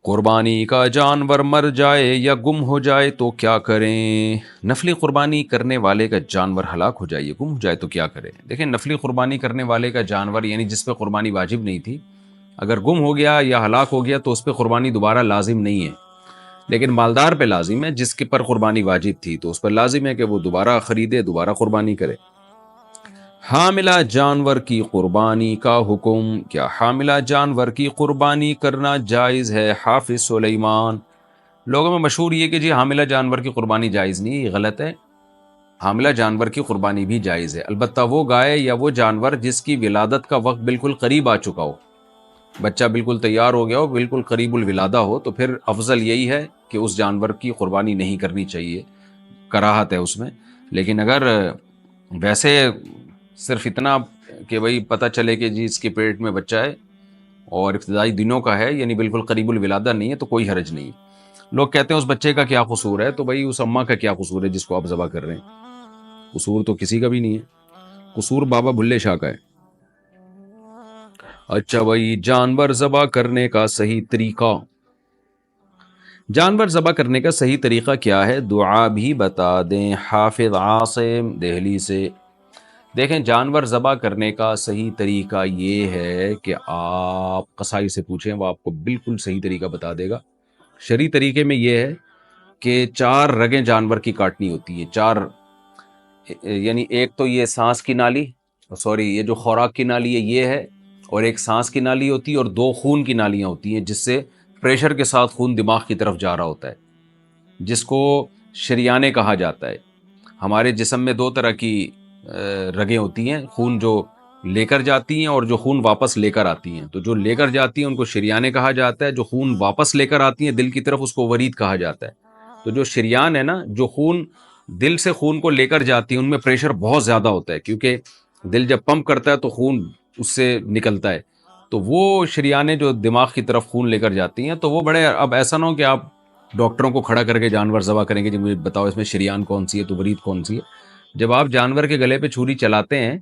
قربانی کا جانور مر جائے یا گم ہو جائے تو کیا کریں؟ نفلی قربانی کرنے والے کا جانور ہلاک ہو جائے یا گم ہو جائے تو کیا کریں؟ دیکھیں، نفلی قربانی کرنے والے کا جانور یعنی جس پہ قربانی واجب نہیں تھی، اگر گم ہو گیا یا ہلاک ہو گیا تو اس پہ قربانی دوبارہ لازم نہیں ہے، لیکن مالدار پہ لازم ہے۔ جس کے پر قربانی واجب تھی تو اس پر لازم ہے کہ وہ دوبارہ خریدے، دوبارہ قربانی کرے۔ حاملہ جانور کی قربانی کا حکم۔ کیا حاملہ جانور کی قربانی کرنا جائز ہے؟ حافظ سلیمان۔ لوگوں میں مشہور یہ کہ جی حاملہ جانور کی قربانی جائز نہیں، یہ غلط ہے۔ حاملہ جانور کی قربانی بھی جائز ہے، البتہ وہ گائے یا وہ جانور جس کی ولادت کا وقت بالکل قریب آ چکا ہو، بچہ بالکل تیار ہو گیا ہو، بالکل قریب الولادہ ہو، تو پھر افضل یہی ہے کہ اس جانور کی قربانی نہیں کرنی چاہیے، کراہت ہے اس میں۔ لیکن اگر ویسے صرف اتنا کہ بھئی پتہ چلے کہ جی اس کے پیٹ میں بچہ ہے اور ابتدائی دنوں کا ہے، یعنی بالکل قریب الولادہ نہیں ہے، تو کوئی حرج نہیں ہے۔ لوگ کہتے ہیں اس بچے کا کیا قصور ہے، تو بھئی اس اماں کا کیا قصور ہے جس کو آپ ذبح کر رہے ہیں؟ قصور تو کسی کا بھی نہیں ہے، قصور بابا بھلے شاہ کا ہے۔ اچھا بھئی، جانور ذبح کرنے کا صحیح طریقہ۔ جانور ذبح کرنے کا صحیح طریقہ کیا ہے؟ دعا بھی بتا دیں۔ حافظ عاصم دہلی سے۔ دیکھیں، جانور ذبح کرنے کا صحیح طریقہ یہ ہے کہ آپ قصائی سے پوچھیں، وہ آپ کو بالکل صحیح طریقہ بتا دے گا۔ شرعی طریقے میں یہ ہے کہ 4 رگیں جانور کی کاٹنی ہوتی ہیں، 4، یعنی ایک تو یہ سانس کی نالی، یہ جو خوراک کی نالی ہے یہ ہے، اور ایک سانس کی نالی ہوتی ہے، اور 2 خون کی نالیاں ہوتی ہیں جس سے پریشر کے ساتھ خون دماغ کی طرف جا رہا ہوتا ہے، جس کو شریانے کہا جاتا ہے۔ ہمارے جسم میں 2 طرح کی رگیں ہوتی ہیں، خون جو لے کر جاتی ہیں اور جو خون واپس لے کر آتی ہیں۔ تو جو لے کر جاتی ہیں ان کو شریانے کہا جاتا ہے، جو خون واپس لے کر آتی ہیں دل کی طرف اس کو ورید کہا جاتا ہے۔ تو جو شریان ہے نا، جو خون دل سے خون کو لے کر جاتی ہیں، ان میں پریشر بہت زیادہ ہوتا ہے، کیونکہ دل جب پمپ کرتا ہے تو خون اس سے نکلتا ہے، تو وہ شریانیں جو دماغ کی طرف خون لے کر جاتی ہیں، تو وہ بڑے، اب ایسا نہ ہو کہ آپ ڈاکٹروں کو کھڑا کر کے جانور ذبح کریں گے، جی مجھے بتاؤ اس میں شریان کون سی ہے تو ورید کون سی ہے۔ جب آپ جانور کے گلے پہ چھری چلاتے ہیں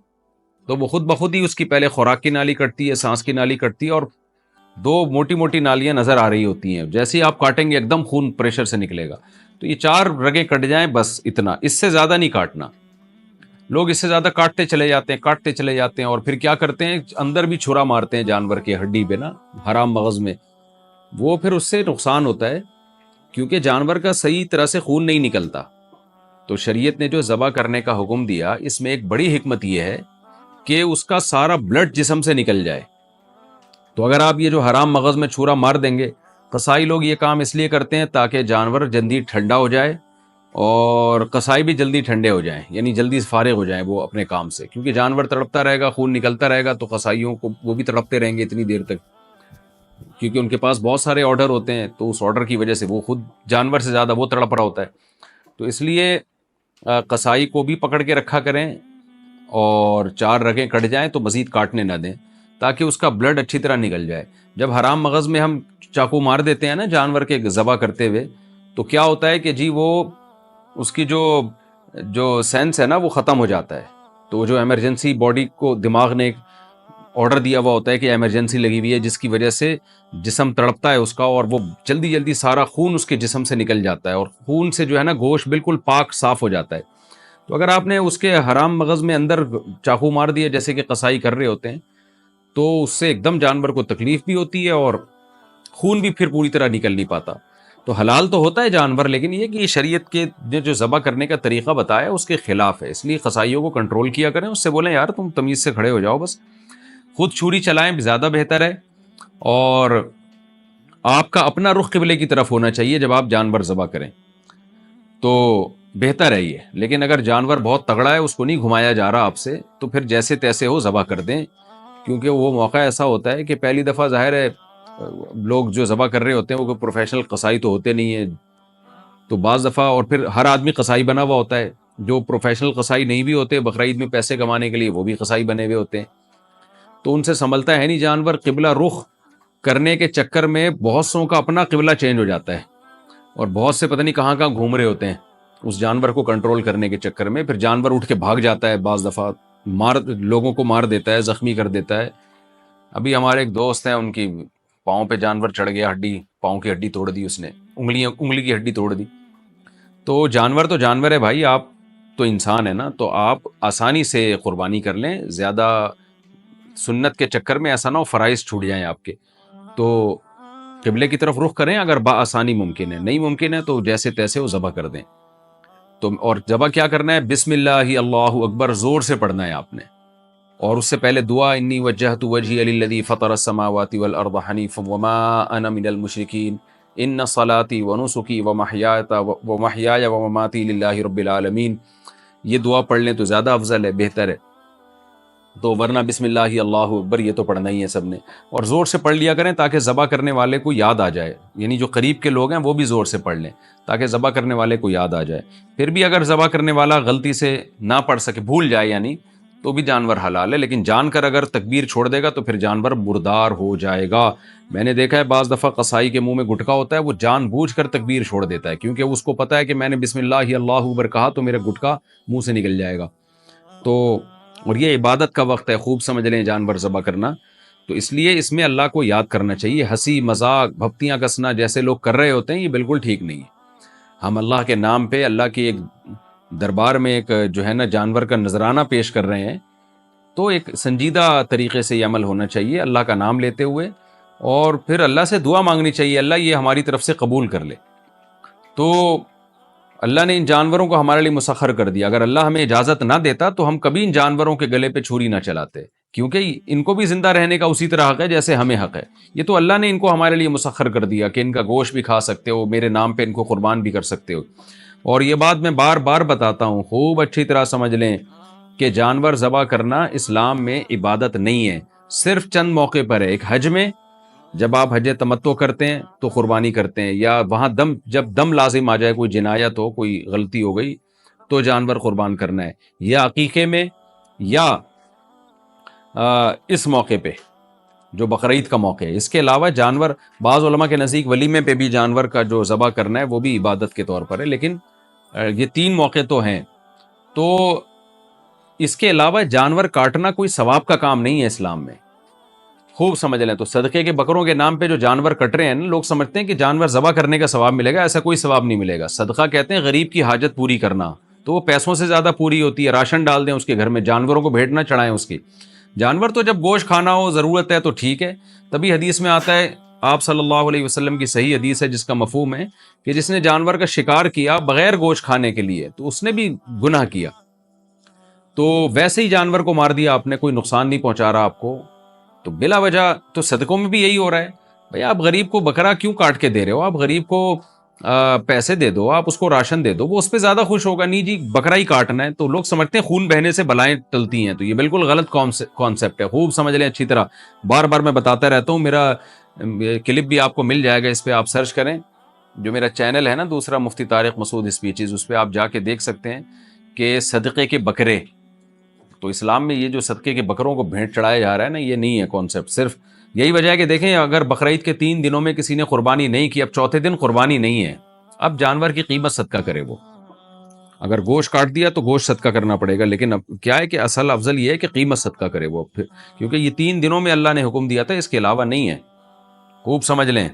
تو وہ خود بخود ہی اس کی پہلے خوراک کی نالی کٹتی ہے، سانس کی نالی کٹتی ہے، اور 2 موٹی موٹی نالیاں نظر آ رہی ہوتی ہیں۔ جیسے ہی آپ کاٹیں گے ایک دم خون پریشر سے نکلے گا۔ تو یہ 4 رگیں کٹ جائیں بس، اتنا، اس سے زیادہ نہیں کاٹنا۔ لوگ اس سے زیادہ کاٹتے چلے جاتے ہیں اور پھر کیا کرتے ہیں، اندر بھی چھرا مارتے ہیں جانور کے ہڈی پہ نا، حرام مغز میں، وہ پھر اس سے نقصان ہوتا ہے، کیونکہ جانور کا صحیح طرح سے خون نہیں نکلتا۔ تو شریعت نے جو ذبح کرنے کا حکم دیا، اس میں ایک بڑی حکمت یہ ہے کہ اس کا سارا بلڈ جسم سے نکل جائے۔ تو اگر آپ یہ جو حرام مغز میں چھورا مار دیں گے، قصائی لوگ یہ کام اس لیے کرتے ہیں تاکہ جانور جلدی ٹھنڈا ہو جائے اور قصائی بھی جلدی ٹھنڈے ہو جائیں، یعنی جلدی فارغ ہو جائیں وہ اپنے کام سے، کیونکہ جانور تڑپتا رہے گا، خون نکلتا رہے گا، تو قصائیوں کو وہ بھی تڑپتے رہیں گے اتنی دیر تک، کیونکہ ان کے پاس بہت سارے آرڈر ہوتے ہیں، تو اس آرڈر کی وجہ سے وہ خود جانور سے زیادہ وہ تڑپ رہا ہوتا ہے۔ تو اس لیے قصائی کو بھی پکڑ کے رکھا کریں، اور 4 رگیں کٹ جائیں تو مزید کاٹنے نہ دیں، تاکہ اس کا بلڈ اچھی طرح نکل جائے۔ جب حرام مغز میں ہم چاقو مار دیتے ہیں نا جانور کے ذبح کرتے ہوئے، تو کیا ہوتا ہے کہ جی وہ اس کی جو سینس ہے نا وہ ختم ہو جاتا ہے۔ تو جو ایمرجنسی باڈی کو دماغ نے آرڈر دیا ہوا ہوتا ہے کہ ایمرجنسی لگی ہوئی ہے، جس کی وجہ سے جسم تڑپتا ہے اس کا، اور وہ جلدی جلدی سارا خون اس کے جسم سے نکل جاتا ہے، اور خون سے جو ہے نا گوشت بالکل پاک صاف ہو جاتا ہے۔ تو اگر آپ نے اس کے حرام مغز میں اندر چاقو مار دیا، جیسے کہ قصائی کر رہے ہوتے ہیں، تو اس سے ایک دم جانور کو تکلیف بھی ہوتی ہے اور خون بھی پھر پوری طرح نکل نہیں پاتا۔ تو حلال تو ہوتا ہے جانور، لیکن یہ کہ یہ شریعت کے جو ذبح کرنے کا طریقہ بتایا اس کے خلاف ہے، اس لیے قصائیوں کو کنٹرول کیا کریں، اس سے بولیں یار تم تمیز سے کھڑے ہو جاؤ، بس خود چھری چلائیں زیادہ بہتر ہے، اور آپ کا اپنا رخ قبلے کی طرف ہونا چاہیے جب آپ جانور ذبح کریں، تو بہتر ہے یہ۔ لیکن اگر جانور بہت تگڑا ہے، اس کو نہیں گھمایا جا رہا آپ سے، تو پھر جیسے تیسے ہو ذبح کر دیں، کیونکہ وہ موقع ایسا ہوتا ہے کہ پہلی دفعہ ظاہر ہے لوگ جو ذبح کر رہے ہوتے ہیں وہ کوئی پروفیشنل قصائی تو ہوتے نہیں ہیں، تو بعض دفعہ، اور پھر ہر آدمی قصائی بنا ہوا ہوتا ہے، جو پروفیشنل قصائی نہیں بھی ہوتے، بقرعید میں پیسے کمانے کے لیے وہ بھی قصائی بنے ہوئے ہوتے ہیں، تو ان سے سنبھلتا ہے نہیں جانور۔ قبلہ رخ کرنے کے چکر میں بہت سوں کا اپنا قبلہ چینج ہو جاتا ہے، اور بہت سے پتہ نہیں کہاں کہاں گھوم رہے ہوتے ہیں اس جانور کو کنٹرول کرنے کے چکر میں، پھر جانور اٹھ کے بھاگ جاتا ہے، بعض دفعہ لوگوں کو مار دیتا ہے، زخمی کر دیتا ہے۔ ابھی ہمارے ایک دوست ہیں، ان کی پاؤں پہ جانور چڑھ گیا، پاؤں کی ہڈی توڑ دی اس نے، انگلی کی ہڈی توڑ دی. تو جانور ہے بھائی، آپ تو انسان ہے نا، تو آپ آسانی سے قربانی کر لیں. زیادہ سنت کے چکر میں ایسا نہ ہو فرائض چھوٹ جائیں آپ کے. تو قبلے کی طرف رخ کریں اگر بآسانی ممکن ہے، نہیں ممکن ہے تو جیسے تیسے وہ ذبح کر دیں. تو اور ذبح کیا کرنا ہے؟ بسم اللہ اللہ اکبر زور سے پڑھنا ہے آپ نے. اور اس سے پہلے دعا انی وجہت وجہی للذی فطر السماوات والارض حنیفا وما انا من المشرکین ان صلاتی ونسکی ومحیای ومماتی للہ رب العالمین. یہ دعا پڑھ لیں تو زیادہ افضل ہے، بہتر ہے. تو ورنہ بسم اللہ اللہ اکبر یہ تو پڑھنا ہی ہے سب نے، اور زور سے پڑھ لیا کریں تاکہ ذبح کرنے والے کو یاد آ جائے. یعنی جو قریب کے لوگ ہیں وہ بھی زور سے پڑھ لیں تاکہ ذبح کرنے والے کو یاد آ جائے. پھر بھی اگر ذبح کرنے والا غلطی سے نہ پڑھ سکے، بھول جائے یعنی، تو بھی جانور حلال ہے. لیکن جان کر اگر تکبیر چھوڑ دے گا تو پھر جانور مردار ہو جائے گا. میں نے دیکھا ہے بعض دفعہ قصائی کے منہ میں گٹکا ہوتا ہے، وہ جان بوجھ کر تکبیر چھوڑ دیتا ہے کیونکہ اس کو پتا ہے کہ میں نے بسم اللہ اللہ اکبر کہا تو میرا گٹکا منہ سے نکل جائے گا. تو اور یہ عبادت کا وقت ہے، خوب سمجھ لیں جانور ذبح کرنا. تو اس لیے اس میں اللہ کو یاد کرنا چاہیے. ہنسی مذاق بھپتیاں کسنا جیسے لوگ کر رہے ہوتے ہیں یہ بالکل ٹھیک نہیں ہے. ہم اللہ کے نام پہ اللہ کی ایک دربار میں ایک جو ہے نا جانور کا نذرانہ پیش کر رہے ہیں، تو ایک سنجیدہ طریقے سے یہ عمل ہونا چاہیے اللہ کا نام لیتے ہوئے، اور پھر اللہ سے دعا مانگنی چاہیے اللہ یہ ہماری طرف سے قبول کر لے. تو اللہ نے ان جانوروں کو ہمارے لیے مسخر کر دیا. اگر اللہ ہمیں اجازت نہ دیتا تو ہم کبھی ان جانوروں کے گلے پہ چھری نہ چلاتے، کیونکہ ان کو بھی زندہ رہنے کا اسی طرح حق ہے جیسے ہمیں حق ہے. یہ تو اللہ نے ان کو ہمارے لیے مسخر کر دیا کہ ان کا گوشت بھی کھا سکتے ہو، میرے نام پہ ان کو قربان بھی کر سکتے ہو. اور یہ بات میں بار بار بتاتا ہوں، خوب اچھی طرح سمجھ لیں کہ جانور ذبح کرنا اسلام میں عبادت نہیں ہے، صرف چند موقع پر ہے. ایک حج میں جب آپ حج تمتع کرتے ہیں تو قربانی کرتے ہیں، یا وہاں جب دم لازم آ جائے، کوئی جنایت ہو، کوئی غلطی ہو گئی تو جانور قربان کرنا ہے، یا عقیقے میں، یا اس موقع پہ جو بقرعید کا موقع ہے. اس کے علاوہ جانور بعض علماء کے نزدیک ولیمے پہ بھی جانور کا جو ذبح کرنا ہے وہ بھی عبادت کے طور پر ہے. لیکن یہ 3 موقع تو ہیں. تو اس کے علاوہ جانور کاٹنا کوئی ثواب کا کام نہیں ہے اسلام میں، خوب سمجھ لیں. تو صدقے کے بکروں کے نام پہ جو جانور کٹ رہے ہیں نا، لوگ سمجھتے ہیں کہ جانور ذبح کرنے کا ثواب ملے گا. ایسا کوئی ثواب نہیں ملے گا. صدقہ کہتے ہیں غریب کی حاجت پوری کرنا، تو وہ پیسوں سے زیادہ پوری ہوتی ہے. راشن ڈال دیں اس کے گھر میں، جانوروں کو بھیٹ نہ چڑھائیں اس کی. جانور تو جب گوشت کھانا ہو، ضرورت ہے تو ٹھیک ہے. تبھی حدیث میں آتا ہے، آپ صلی اللہ علیہ وسلم کی صحیح حدیث ہے جس کا مفہوم ہے کہ جس نے جانور کا شکار کیا بغیر گوشت کھانے کے لیے تو اس نے بھی گناہ کیا. تو ویسے ہی جانور کو مار دیا آپ نے، کوئی نقصان نہیں پہنچا رہا آپ کو، تو بلا وجہ. تو صدقوں میں بھی یہی ہو رہا ہے. بھئی آپ غریب کو بکرا کیوں کاٹ کے دے رہے ہو؟ آپ غریب کو پیسے دے دو، آپ اس کو راشن دے دو، وہ اس پہ زیادہ خوش ہوگا. نہیں جی بکرا ہی کاٹنا ہے. تو لوگ سمجھتے ہیں خون بہنے سے بلائیں ٹلتی ہیں، تو یہ بالکل غلط کانسیپٹ ہے. خوب سمجھ لیں اچھی طرح، بار بار میں بتاتا رہتا ہوں. میرا کلپ بھی آپ کو مل جائے گا، اس پہ آپ سرچ کریں. جو میرا چینل ہے نا دوسرا، مفتی طارق مسعود اسپیچز، اس پہ آپ جا کے دیکھ سکتے ہیں کہ صدقے کے بکرے. تو اسلام میں یہ جو صدقے کے بکروں کو بھیٹ چڑھایا جا رہا ہے نا، یہ نہیں ہے کانسیپٹ. صرف یہی وجہ ہے کہ دیکھیں اگر بقرعید کے 3 دنوں میں کسی نے قربانی نہیں کی، اب چوتھے دن قربانی نہیں ہے، اب جانور کی قیمت صدقہ کرے. وہ اگر گوشت کاٹ دیا تو گوشت صدقہ کرنا پڑے گا، لیکن اب کیا ہے کہ اصل افضل یہ ہے کہ قیمت صدقہ کرے وہ، کیونکہ یہ 3 دنوں میں اللہ نے حکم دیا تھا، اس کے علاوہ نہیں ہے. خوب سمجھ لیں.